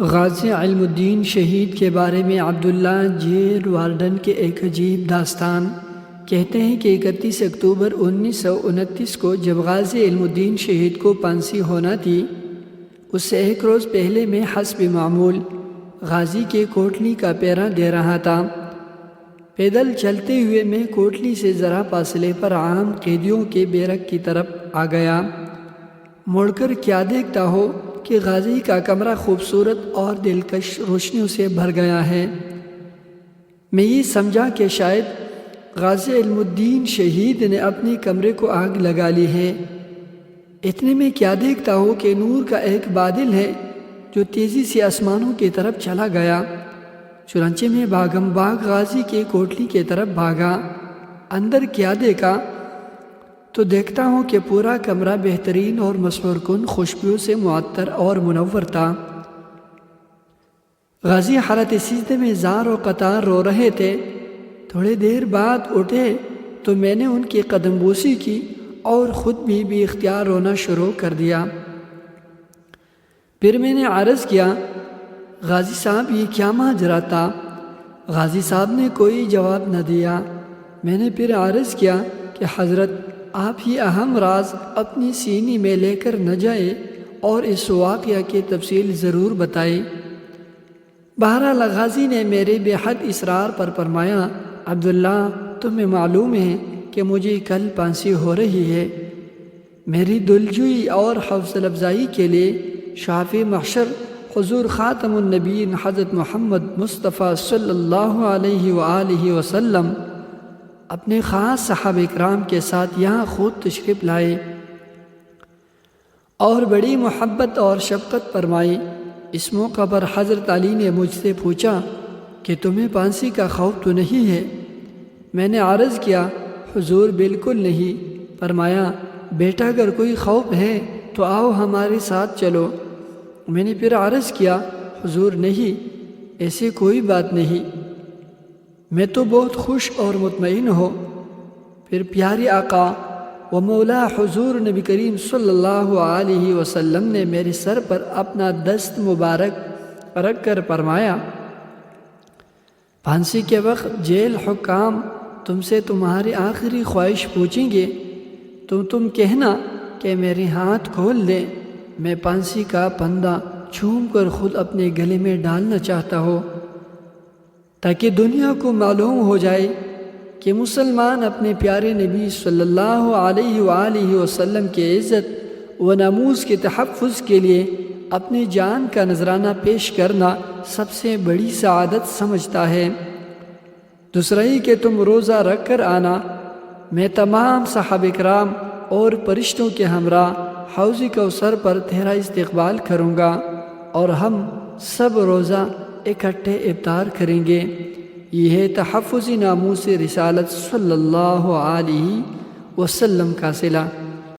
غازی علم الدین شہید کے بارے میں عبداللہ جیل وارڈن کے ایک عجیب داستان کہتے ہیں کہ 31 اکتوبر 1929 کو جب غازی علم الدین شہید کو پھانسی ہونا تھی، اس سے ایک روز پہلے میں حسب معمول غازی کے کوٹلی کا پیرا دے رہا تھا۔ پیدل چلتے ہوئے میں کوٹلی سے ذرا فاصلے پر عام قیدیوں کے بیرک کی طرف آ گیا۔ مڑ کر کیا دیکھتا ہو کہ غازی کا کمرہ خوبصورت اور دلکش روشنیوں سے بھر گیا ہے۔ میں یہ سمجھا کہ شاید غازی علم الدین شہید نے اپنے کمرے کو آگ لگا لی ہے۔ اتنے میں کیا دیکھتا ہو کہ نور کا ایک بادل ہے جو تیزی سے آسمانوں کی طرف چلا گیا۔ چنانچہ میں بھاگم بھاگ غازی کے کوٹلی کی طرف بھاگا۔ اندر کیا دیکھا تو دیکھتا ہوں کہ پورا کمرہ بہترین اور مسحور کن خوشبو سے معطر اور منور تھا۔ غازی حالت سجدے میں زار و قطار رو رہے تھے۔ تھوڑی دیر بعد اٹھے تو میں نے ان کی قدم بوسی کی اور خود بھی اختیار رونا شروع کر دیا۔ پھر میں نے عرض کیا، غازی صاحب یہ کیا ماجرا تھا؟ غازی صاحب نے کوئی جواب نہ دیا۔ میں نے پھر عرض کیا کہ حضرت آپ یہ اہم راز اپنی سینے میں لے کر نہ جائے اور اس واقعہ کی تفصیل ضرور بتائے۔ بہرحال غازی نے میرے بے حد اصرار پر فرمایا، عبداللہ تمہیں معلوم ہے کہ مجھے کل پھانسی ہو رہی ہے۔ میری دلجوئی اور حوصلہ افزائی کے لیے شافع محشر حضور خاتم النبیین حضرت محمد مصطفیٰ صلی اللہ علیہ وآلہ وسلم اپنے خاص صحابہ اکرام کے ساتھ یہاں خود تشریف لائے اور بڑی محبت اور شفقت فرمائی۔ اس موقع پر حضرت علی نے مجھ سے پوچھا کہ تمہیں پھانسی کا خوف تو نہیں ہے؟ میں نے عرض کیا، حضور بالکل نہیں۔ فرمایا، بیٹا اگر کوئی خوف ہے تو آؤ ہمارے ساتھ چلو۔ میں نے پھر عرض کیا، حضور نہیں، ایسی کوئی بات نہیں، میں تو بہت خوش اور مطمئن ہوں۔ پھر پیارے آقا و مولا حضور نبی کریم صلی اللہ علیہ وسلم نے میرے سر پر اپنا دست مبارک رکھ کر فرمایا، پھانسی کے وقت جیل حکام تم سے تمہاری آخری خواہش پوچھیں گے تو تم کہنا کہ میرے ہاتھ کھول دیں، میں پھانسی کا پھندا چھوم کر خود اپنے گلے میں ڈالنا چاہتا ہوں، تاکہ دنیا کو معلوم ہو جائے کہ مسلمان اپنے پیارے نبی صلی اللہ علیہ وآلہ وسلم کی عزت و ناموس کے تحفظ کے لیے اپنی جان کا نذرانہ پیش کرنا سب سے بڑی سعادت سمجھتا ہے۔ دوسرا یہ کہ تم روزہ رکھ کر آنا، میں تمام صحابہ کرام اور فرشتوں کے ہمراہ حوض کوثر پر تیرا استقبال کروں گا اور ہم سب روزہ اکٹھے افطار کریں گے۔ یہ ہے تحفظ ناموس رسالت صلی اللہ علیہ وسلم کا صلہ۔